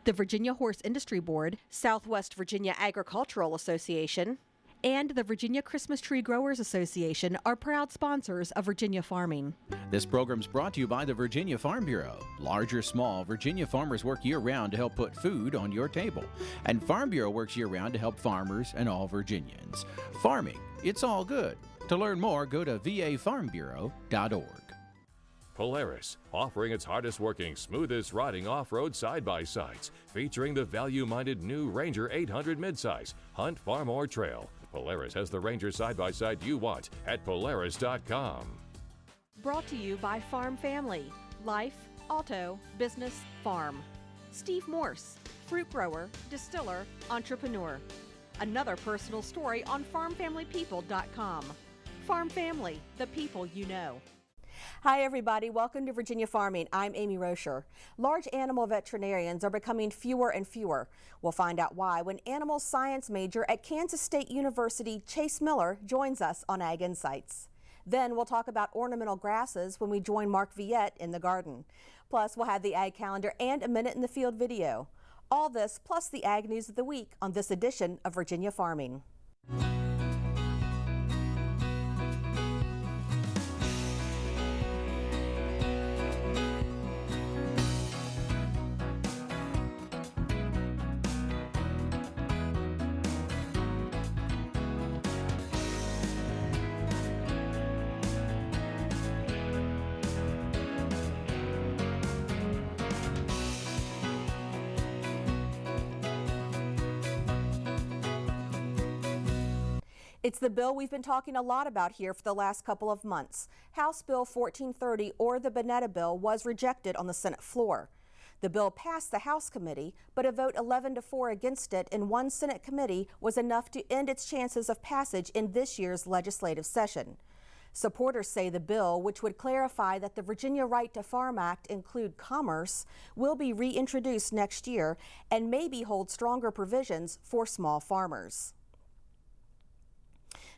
The Virginia Horse Industry Board, Southwest Virginia Agricultural Association, and the Virginia Christmas Tree Growers Association are proud sponsors of Virginia Farming. This program's brought to you by the Virginia Farm Bureau. Large or small, Virginia farmers work year-round to help put food on your table. And Farm Bureau works year-round to help farmers and all Virginians. Farming, it's all good. To learn more, go to vafarmbureau.org. Polaris, offering its hardest-working, smoothest riding off-road side-by-sides, featuring the value-minded new Ranger 800 midsize, hunt, farm, or trail. Polaris has the Ranger side-by-side you want at Polaris.com. Brought to you by Farm Family, Life, Auto, Business, Farm. Steve Morse, fruit grower, distiller, entrepreneur. Another personal story on farmfamilypeople.com. Farm Family, the people you know. Hi everybody, welcome to Virginia Farming. I'm Amy Rocher. Large animal veterinarians are becoming fewer and fewer. We'll find out why when animal science major at Kansas State University, Chase Miller, joins us on Ag Insights. Then we'll talk about ornamental grasses when we join Mark Viette in the garden. Plus we'll have the Ag Calendar and a Minute in the Field video. All this plus the Ag News of the Week on this edition of Virginia Farming. It's the bill we've been talking a lot about here for the last couple of months. House Bill 1430, or the Bonetta bill, was rejected on the Senate floor. The bill passed the House committee, but a vote 11-4 against it in one Senate committee was enough to end its chances of passage in this year's legislative session. Supporters say the bill, which would clarify that the Virginia Right to Farm Act include commerce, will be reintroduced next year and maybe hold stronger provisions for small farmers.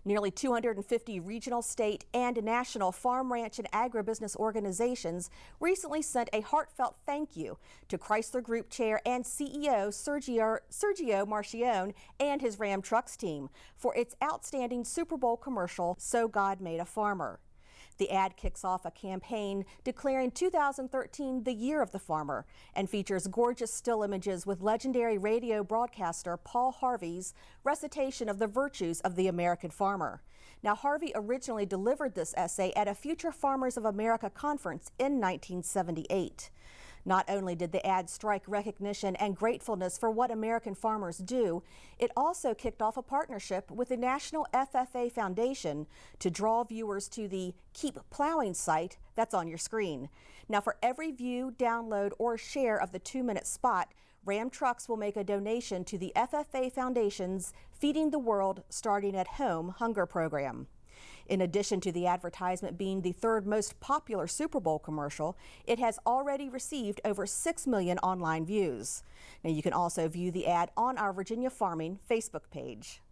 Nearly 250 regional, state, and national farm, ranch, and agribusiness organizations recently sent a heartfelt thank you to Chrysler Group Chair and CEO Sergio Marchionne and his Ram Trucks team for its outstanding Super Bowl commercial, So God Made a Farmer. The ad kicks off a campaign declaring 2013 the year of the farmer and features gorgeous still images with legendary radio broadcaster Paul Harvey's recitation of the virtues of the American farmer. Now, Harvey originally delivered this essay at a Future Farmers of America conference in 1978. Not only did the ad strike recognition and gratefulness for what American farmers do, it also kicked off a partnership with the National FFA Foundation to draw viewers to the Keep Plowing site that's on your screen. Now, for every view, download, or share of the 2-minute spot, Ram Trucks will make a donation to the FFA Foundation's Feeding the World Starting at Home hunger program. In addition to the advertisement being the third most popular Super Bowl commercial, it has already received over 6 million online views. Now, you can also view the ad on our Virginia Farming Facebook page.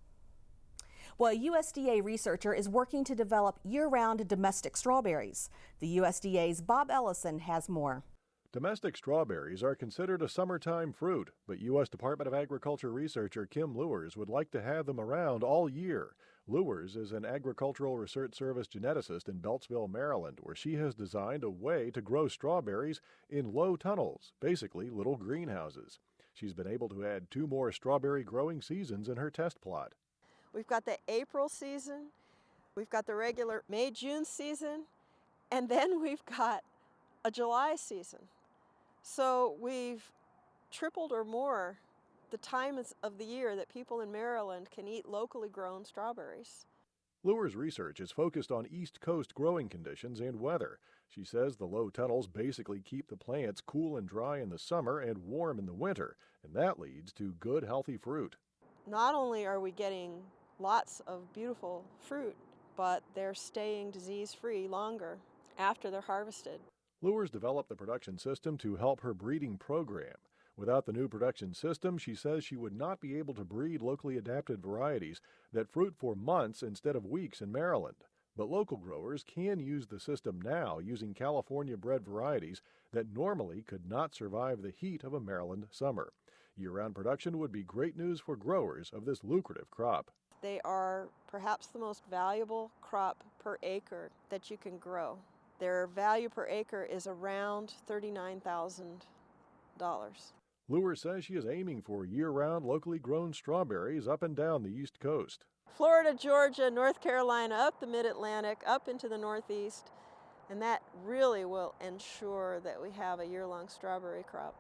Well, a USDA researcher is working to develop year-round domestic strawberries. The USDA's Bob Ellison has more. Domestic strawberries are considered a summertime fruit, but U.S. Department of Agriculture researcher Kim Lewers would like to have them around all year. Lewers is an Agricultural Research Service geneticist in Beltsville, Maryland, where she has designed a way to grow strawberries in low tunnels, basically little greenhouses. She's been able to add 2 more strawberry growing seasons in her test plot. We've got the April season, we've got the regular May-June season, and then we've got a July season. So we've tripled or more the times of the year that people in Maryland can eat locally grown strawberries. Lewers' research is focused on East Coast growing conditions and weather. She says the low tunnels basically keep the plants cool and dry in the summer and warm in the winter, and that leads to good, healthy fruit. Not only are we getting lots of beautiful fruit, but they're staying disease-free longer after they're harvested. Lewers developed the production system to help her breeding program. Without the new production system, she says she would not be able to breed locally adapted varieties that fruit for months instead of weeks in Maryland. But local growers can use the system now using California-bred varieties that normally could not survive the heat of a Maryland summer. Year-round production would be great news for growers of this lucrative crop. They are perhaps the most valuable crop per acre that you can grow. Their value per acre is around $39,000. Luer says she is aiming for year-round locally grown strawberries up and down the East Coast. Florida, Georgia, North Carolina, up the Mid-Atlantic, up into the Northeast, and that really will ensure that we have a year-long strawberry crop.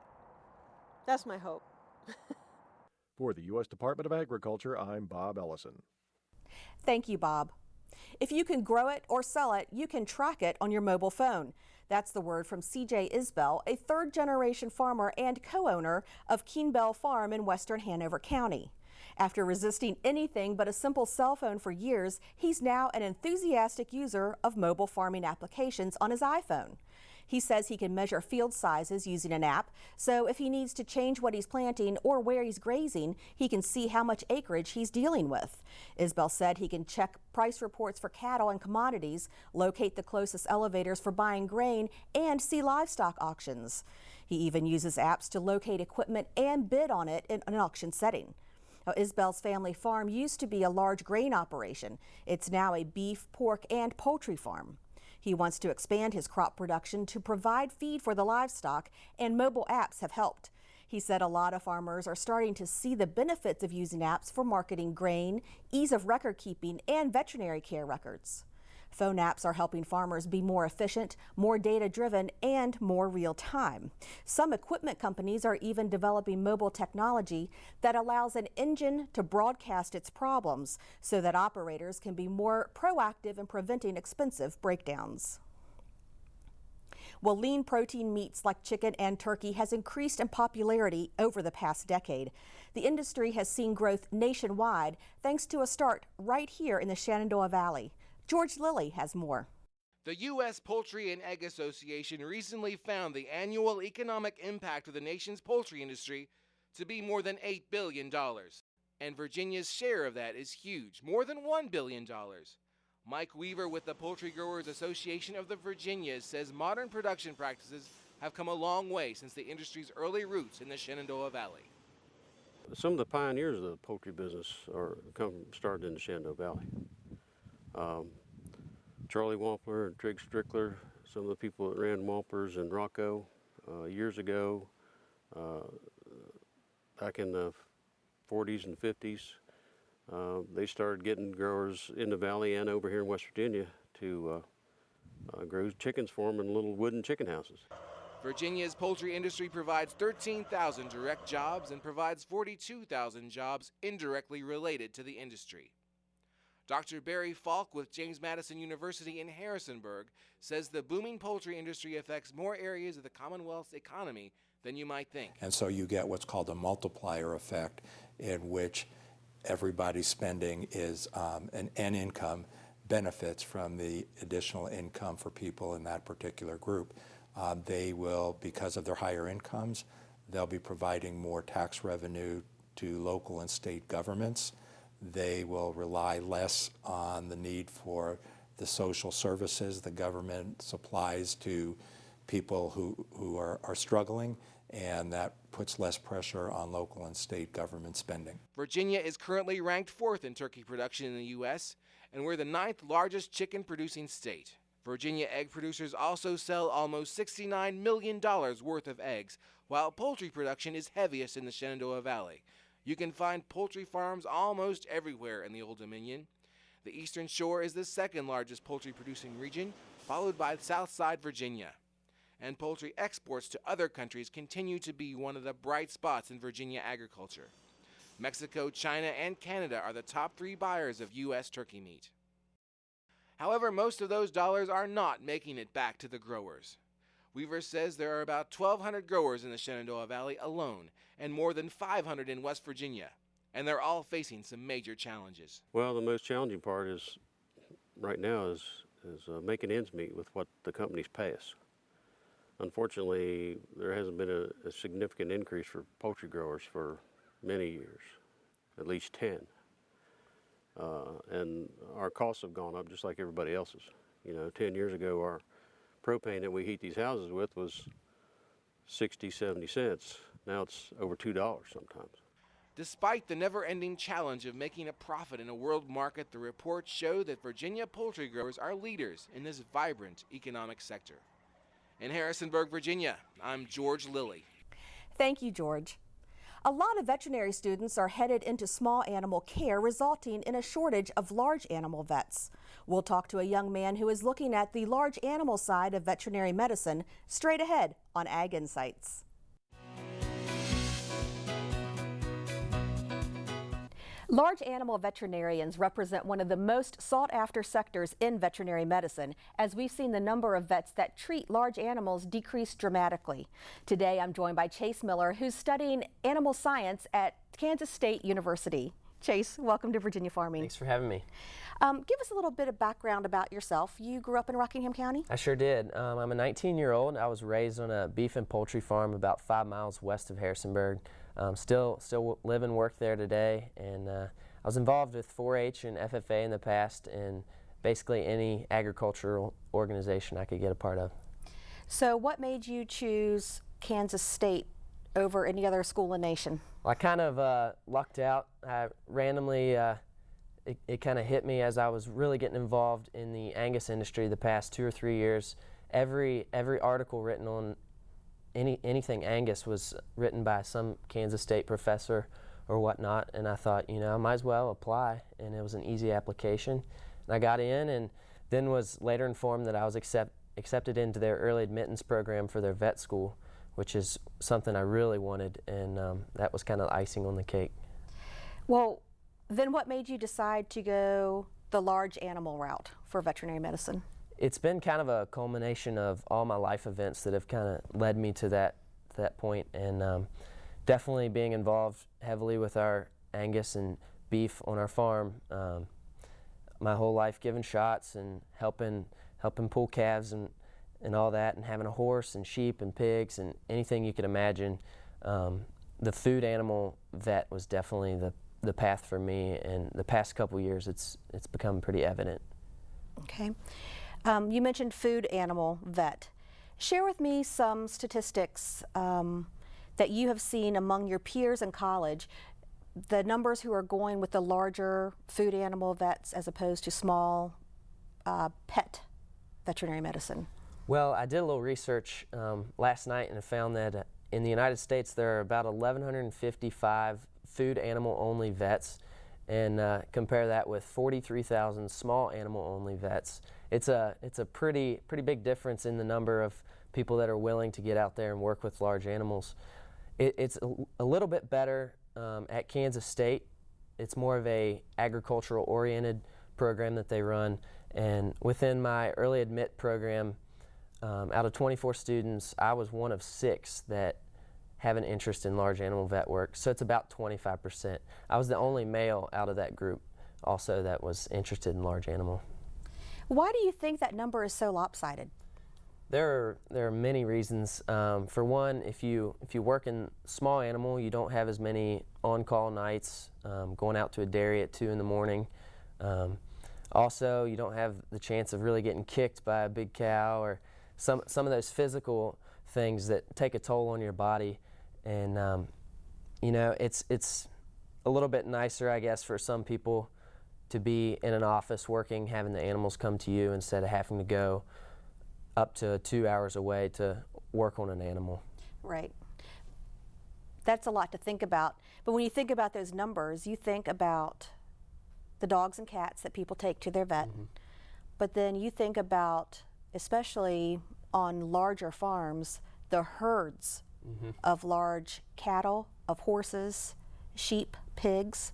That's my hope. For the U.S. Department of Agriculture, I'm Bob Ellison. Thank you, Bob. If you can grow it or sell it, you can track it on your mobile phone. That's the word from C.J. Isbell, a third-generation farmer and co-owner of Keene Bell Farm in western Hanover County. After resisting anything but a simple cell phone for years, he's now an enthusiastic user of mobile farming applications on his iPhone. He says he can measure field sizes using an app, so if he needs to change what he's planting or where he's grazing, he can see how much acreage he's dealing with. Isbell said he can check price reports for cattle and commodities, locate the closest elevators for buying grain, and see livestock auctions. He even uses apps to locate equipment and bid on it in an auction setting. Now, Isbell's family farm used to be a large grain operation. It's now a beef, pork, and poultry farm. He wants to expand his crop production to provide feed for the livestock, and mobile apps have helped. He said a lot of farmers are starting to see the benefits of using apps for marketing grain, ease of record keeping, and veterinary care records. Phone apps are helping farmers be more efficient, more data-driven, and more real-time. Some equipment companies are even developing mobile technology that allows an engine to broadcast its problems so that operators can be more proactive in preventing expensive breakdowns. Well, lean protein meats like chicken and turkey has increased in popularity over the past decade. The industry has seen growth nationwide thanks to a start right here in the Shenandoah Valley. George Lilly has more. The U.S. Poultry and Egg Association recently found the annual economic impact of the nation's poultry industry to be more than $8 billion. And Virginia's share of that is huge, more than $1 billion. Mike Weaver with the Poultry Growers Association of the Virginias says modern production practices have come a long way since the industry's early roots in the Shenandoah Valley. Some of the pioneers of the poultry business started in the Shenandoah Valley. Charlie Wampler and Trig Strickler, some of the people that ran Wampers in Rocco years ago, back in the 40s and 50s. They started getting growers in the valley and over here in West Virginia to grow chickens for them in little wooden chicken houses. Virginia's poultry industry provides 13,000 direct jobs and provides 42,000 jobs indirectly related to the industry. Dr. Barry Falk with James Madison University in Harrisonburg says the booming poultry industry affects more areas of the Commonwealth's economy than you might think. And so you get what's called a multiplier effect in which everybody's spending is an income benefits from the additional income for people in that particular group. They will, because of their higher incomes, they'll be providing more tax revenue to local and state governments. They will rely less on the need for the social services the government supplies to people who are struggling, and that puts less pressure on local and state government spending. Virginia is currently ranked 4th in turkey production in the U.S., and we're the 9th largest chicken producing state. Virginia egg producers also sell almost $69 million worth of eggs, while poultry production is heaviest in the Shenandoah Valley. You can find poultry farms almost everywhere in the Old Dominion. The Eastern Shore is the 2nd largest poultry producing region, followed by Southside Virginia. And poultry exports to other countries continue to be one of the bright spots in Virginia agriculture. Mexico, China, and Canada are the top 3 buyers of U.S. turkey meat. However, most of those dollars are not making it back to the growers. Weaver says there are about 1,200 growers in the Shenandoah Valley alone, and more than 500 in West Virginia, and they're all facing some major challenges. Well, the most challenging part is right now is making ends meet with what the companies pay us. Unfortunately, there hasn't been a significant increase for poultry growers for many years, at least 10. and our costs have gone up just like everybody else's. 10 years ago, our propane that we heat these houses with was 60, 70 cents. Now it's over $2 sometimes. Despite the never-ending challenge of making a profit in a world market, the reports show that Virginia poultry growers are leaders in this vibrant economic sector. In Harrisonburg, Virginia, I'm George Lilly. Thank you, George. A lot of veterinary students are headed into small animal care, resulting in a shortage of large animal vets. We'll talk to a young man who is looking at the large animal side of veterinary medicine straight ahead on Ag Insights. Large animal veterinarians represent one of the most sought-after sectors in veterinary medicine, as we've seen the number of vets that treat large animals decrease dramatically. Today, I'm joined by Chase Miller, who's studying animal science at Kansas State University. Chase, welcome to Virginia Farming. Thanks for having me. Give us a little bit of background about yourself. You grew up in Rockingham County? I sure did. I'm a 19-year-old. I was raised on a beef and poultry farm about 5 miles west of Harrisonburg. Still live and work there today, and I was involved with 4-H and FFA in the past, and basically any agricultural organization I could get a part of. So what made you choose Kansas State over any other school in the nation? Well, I kind of lucked out. I randomly, it kind of hit me as I was really getting involved in the Angus industry the past 2 or 3 years. Every article written on anything Angus was written by some Kansas State professor or whatnot, and I thought, I might as well apply, and it was an easy application. And I got in, and then was later informed that I was accepted into their early admittance program for their vet school, which is something I really wanted, and that was kind of icing on the cake. Well, then what made you decide to go the large animal route for veterinary medicine? It's been kind of a culmination of all my life events that have kind of led me to that point, and definitely being involved heavily with our Angus and beef on our farm. My whole life giving shots and helping pull calves and all that, and having a horse and sheep and pigs and anything you could imagine. The food animal vet was definitely the path for me, and the past couple years it's become pretty evident. Okay. You mentioned food animal vet. Share with me some statistics that you have seen among your peers in college, the numbers who are going with the larger food animal vets as opposed to small pet veterinary medicine. Well, I did a little research last night and I found that in the United States there are about 1,155 food animal only vets, and compare that with 43,000 small animal only vets. It's a pretty big difference in the number of people that are willing to get out there and work with large animals. It's a little bit better at Kansas State. It's more of a agricultural oriented program that they run, and within my early admit program, out of 24 students, I was one of 6 that have an interest in large animal vet work, so it's about 25%. I was the only male out of that group also that was interested in large animal. Why do you think that number is so lopsided? There are many reasons. For one, if you work in small animal, you don't have as many on-call nights, going out to a dairy at 2 in the morning. Also, you don't have the chance of really getting kicked by a big cow or some of those physical things that take a toll on your body. And it's a little bit nicer, I guess, for some people to be in an office working, having the animals come to you instead of having to go up to 2 hours away to work on an animal. Right. That's a lot to think about. But when you think about those numbers, you think about the dogs and cats that people take to their vet. Mm-hmm. But then you think about, especially on larger farms, the herds mm-hmm. of large cattle, of horses, sheep, pigs.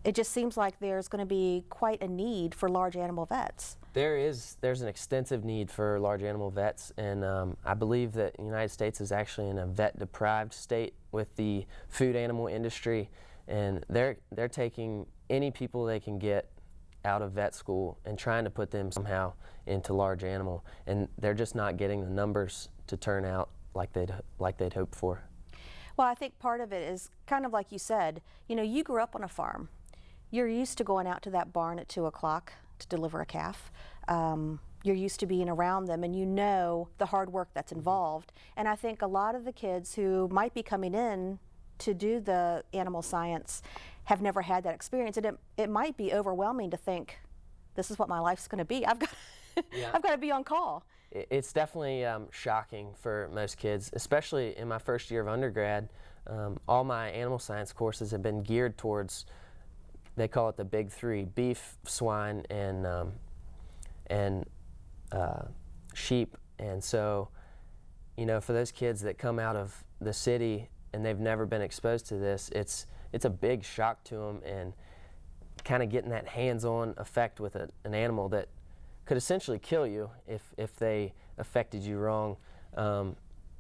It just seems like there's going to be quite a need for large animal vets. There's an extensive need for large animal vets, and I believe that the United States is actually in a vet-deprived state with the food animal industry, and they're taking any people they can get out of vet school and trying to put them somehow into large animal, and they're just not getting the numbers to turn out like they'd hoped for. Well, I think part of it is kind of like you said, you grew up on a farm. You're used to going out to that barn at 2 o'clock to deliver a calf. You're used to being around them, and you know the hard work that's involved. And I think a lot of the kids who might be coming in to do the animal science have never had that experience, and it might be overwhelming to think, this is what my life's going to be. I've got to be on call. It's definitely shocking for most kids, especially in my first year of undergrad. All my animal science courses have been geared towards, they call it the big three: beef, swine, and sheep. And so, you know, for those kids that come out of the city and they've never been exposed to this, it's a big shock to them, and kind of getting that hands-on effect with an animal that could essentially kill you if they affected you wrong.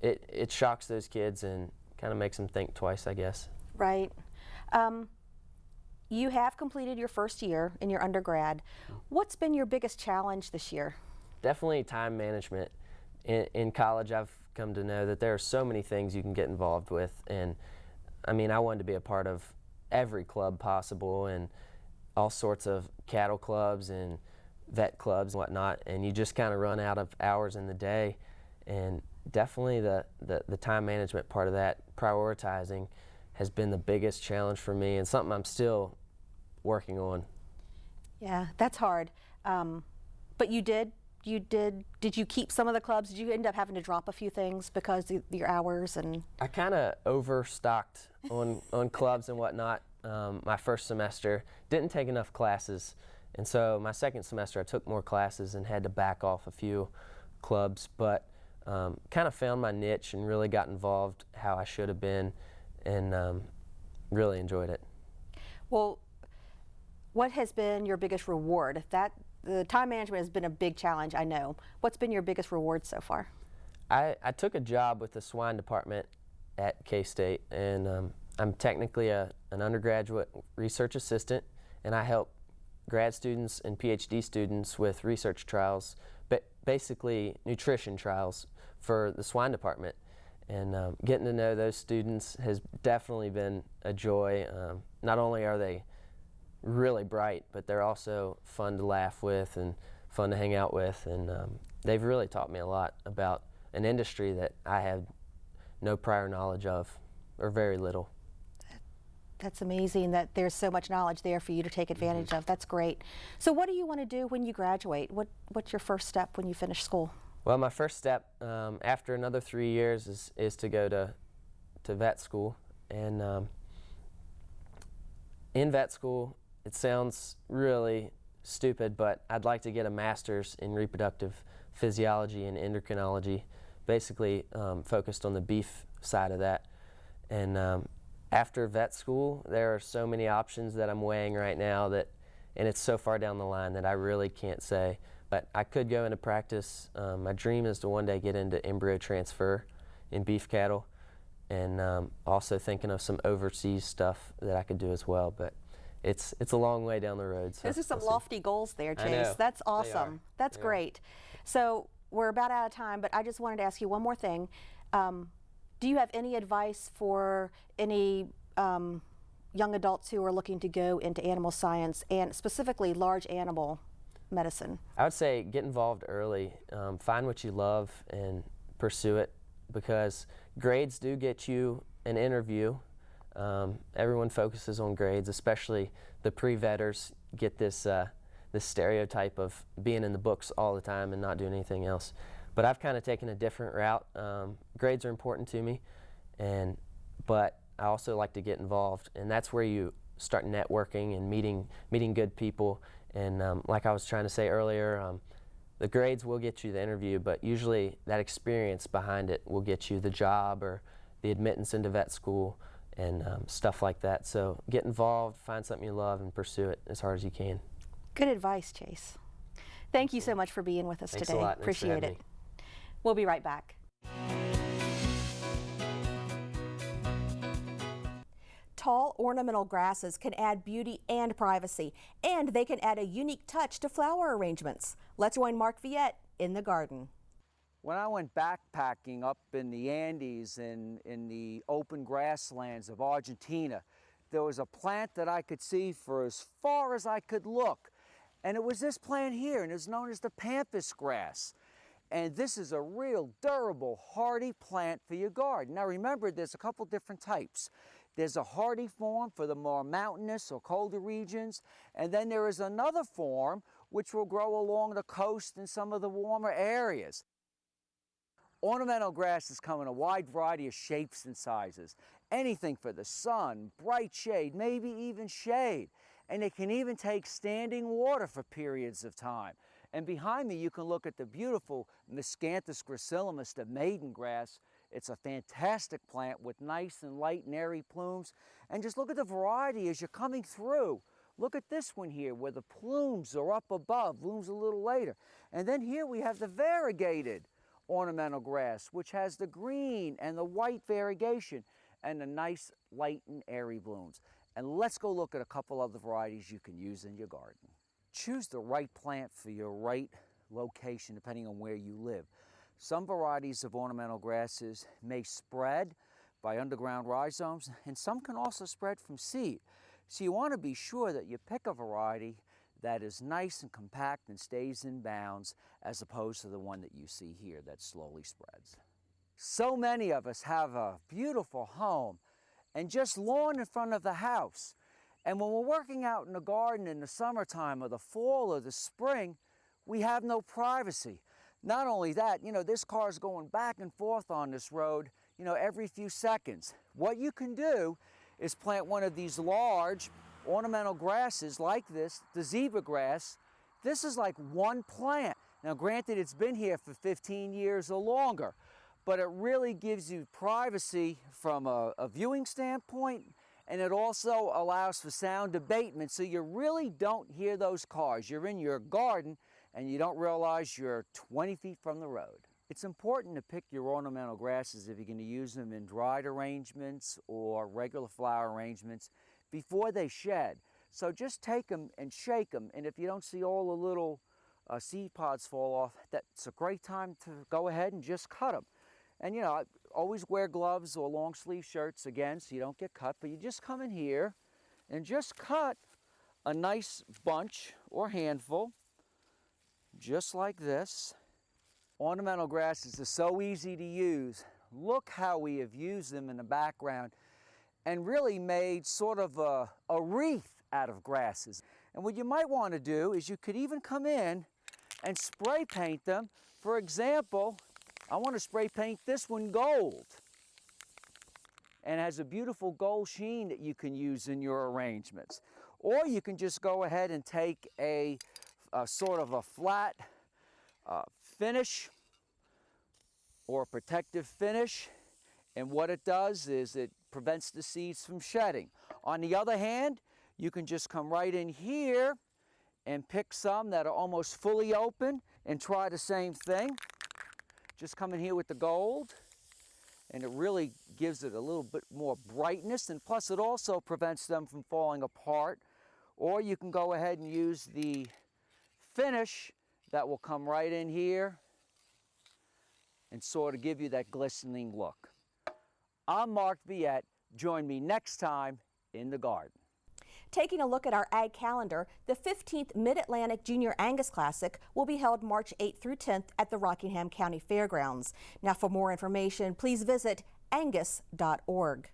It shocks those kids and kind of makes them think twice, I guess. Right. You have completed your first year in your undergrad. What's been your biggest challenge this year? Definitely time management. In college, I've come to know that there are so many things you can get involved with, and I mean, I wanted to be a part of every club possible, and all sorts of cattle clubs and vet clubs and whatnot, and you just kind of run out of hours in the day. And definitely the time management part of that, prioritizing, has been the biggest challenge for me, and something I'm still working on. Yeah, that's hard. But did you keep some of the clubs? Did you end up having to drop a few things because of your hours? And I kind of overstocked on clubs and whatnot. My first semester didn't take enough classes, and so my second semester I took more classes and had to back off a few clubs, but kind of found my niche and really got involved how I should have been, and really enjoyed it. Well, what has been your biggest reward? The time management has been a big challenge, I know. What's been your biggest reward so far? I took a job with the swine department at K-State, and I'm technically an undergraduate research assistant, and I help grad students and PhD students with research trials, but basically nutrition trials for the swine department. And getting to know those students has definitely been a joy. Not only are they really bright, but they're also fun to laugh with and fun to hang out with, and they've really taught me a lot about an industry that I had no prior knowledge of, or very little. That's amazing that there's so much knowledge there for you to take advantage of. That's great. So what do you want to do when you graduate? What's your first step when you finish school? Well, my first step after another 3 years is to go to vet school. And in vet school, it sounds really stupid, but I'd like to get a master's in reproductive physiology and endocrinology, basically focused on the beef side of that. And after vet school, there are so many options that I'm weighing right now, and it's so far down the line that I really can't say. But I could go into practice. My dream is to one day get into embryo transfer in beef cattle, and also thinking of some overseas stuff that I could do as well. But it's a long way down the road. So those are some lofty goals there, Chase. I know. That's awesome. That's Yeah. great. So we're about out of time, but I just wanted to ask you one more thing. Do you have any advice for any young adults who are looking to go into animal science, and specifically large animal medicine? I would say get involved early. Find what you love and pursue it, because grades do get you an interview. Everyone focuses on grades, especially the pre-vetters get this stereotype of being in the books all the time and not doing anything else. But I've kind of taken a different route. Grades are important to me, but I also like to get involved, and that's where you start networking and meeting good people. And like I was trying to say earlier, the grades will get you the interview, but usually that experience behind it will get you the job or the admittance into vet school and stuff like that. So get involved, find something you love, and pursue it as hard as you can. Good advice, Chase. Thank you so much for being with us Thanks today. a lot. Thanks for Appreciate having it. me. We'll be right back. Tall ornamental grasses can add beauty and privacy, and they can add a unique touch to flower arrangements. Let's join Mark Viette in the garden. When I went backpacking up in the Andes and in the open grasslands of Argentina, there was a plant that I could see for as far as I could look. And it was this plant here, and it's known as the pampas grass. And this is a real durable, hardy plant for your garden. Now remember, there's a couple different types. There's a hardy form for the more mountainous or colder regions, and then there is another form which will grow along the coast in some of the warmer areas. Ornamental grasses come in a wide variety of shapes and sizes. Anything for the sun, bright shade, maybe even shade. And it can even take standing water for periods of time. And behind me you can look at the beautiful Miscanthus gracilis, the maiden grass. It's a fantastic plant with nice and light and airy plumes. And just look at the variety as you're coming through. Look at this one here where the plumes are up above, blooms a little later. And then here we have the variegated ornamental grass, which has the green and the white variegation and the nice light and airy blooms. And let's go look at a couple of the varieties you can use in your garden. Choose the right plant for your right location depending on where you live. Some varieties of ornamental grasses may spread by underground rhizomes, and some can also spread from seed. So you want to be sure that you pick a variety that is nice and compact and stays in bounds, as opposed to the one that you see here that slowly spreads. So many of us have a beautiful home and just lawn in front of the house. And when we're working out in the garden in the summertime or the fall or the spring, we have no privacy. Not only that, this car's going back and forth on this road, every few seconds. What you can do is plant one of these large ornamental grasses like this, the zebra grass. This is like one plant. Now granted, it's been here for 15 years or longer, but it really gives you privacy from a viewing standpoint, and it also allows for sound abatement, so you really don't hear those cars. You're in your garden and you don't realize you're 20 feet from the road. It's important to pick your ornamental grasses if you're going to use them in dried arrangements or regular flower arrangements before they shed. So just take them and shake them, and if you don't see all the little seed pods fall off, that's a great time to go ahead and just cut them. And I always wear gloves or long sleeve shirts again so you don't get cut, but you just come in here and just cut a nice bunch or handful, just like this. Ornamental grasses are so easy to use. Look how we have used them in the background and really made sort of a wreath out of grasses. And what you might want to do is you could even come in and spray paint them. For example, I want to spray paint this one gold. And it has a beautiful gold sheen that you can use in your arrangements. Or you can just go ahead and take a sort of a flat finish or a protective finish, and what it does is it prevents the seeds from shedding. On the other hand, you can just come right in here and pick some that are almost fully open and try the same thing. Just come in here with the gold, and it really gives it a little bit more brightness, and plus it also prevents them from falling apart. Or you can go ahead and use the finish that will come right in here and sort of give you that glistening look. I'm Mark Viette. Join me next time in the garden. Taking a look at our ag calendar, the 15th Mid-Atlantic Junior Angus Classic will be held March 8th through 10th at the Rockingham County Fairgrounds. Now for more information, please visit angus.org.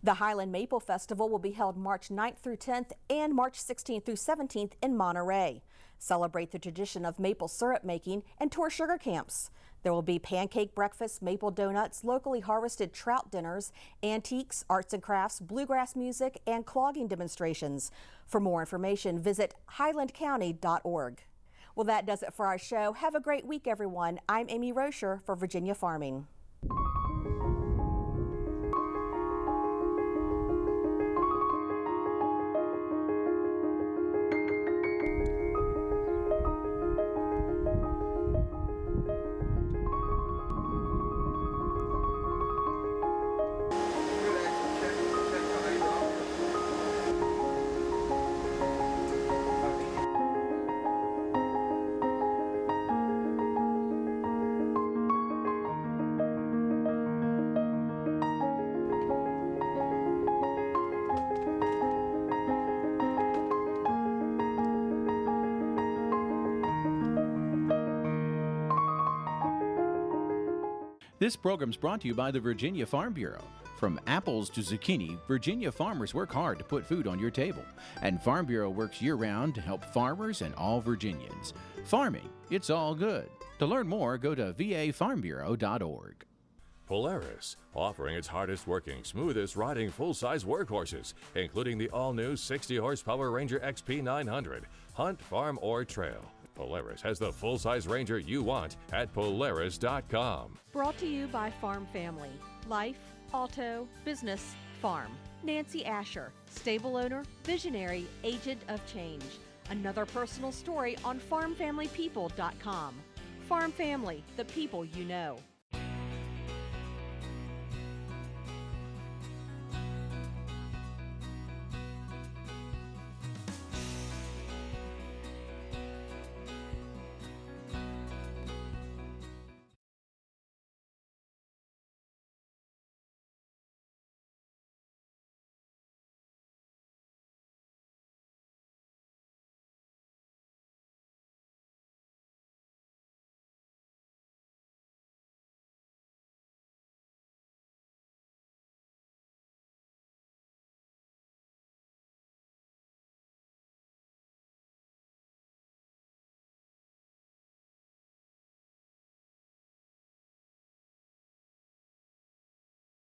The Highland Maple Festival will be held March 9th through 10th and March 16th through 17th in Monterey. Celebrate the tradition of maple syrup making and tour sugar camps. There will be pancake breakfasts, maple donuts, locally harvested trout dinners, antiques, arts and crafts, bluegrass music, and clogging demonstrations. For more information, visit highlandcounty.org. Well, that does it for our show. Have a great week, everyone. I'm Amy Rocher for Virginia Farming. This program's brought to you by the Virginia Farm Bureau. From apples to zucchini, Virginia farmers work hard to put food on your table. And Farm Bureau works year-round to help farmers and all Virginians. Farming, it's all good. To learn more, go to vafarmbureau.org. Polaris, offering its hardest working, smoothest riding full-size workhorses, including the all-new 60-horsepower Ranger XP 900. Hunt, farm, or trail. Polaris has the full-size Ranger you want at Polaris.com. Brought to you by Farm Family. Life, auto, business, farm. Nancy Asher, stable owner, visionary, agent of change. Another personal story on farmfamilypeople.com. Farm Family, the people you know.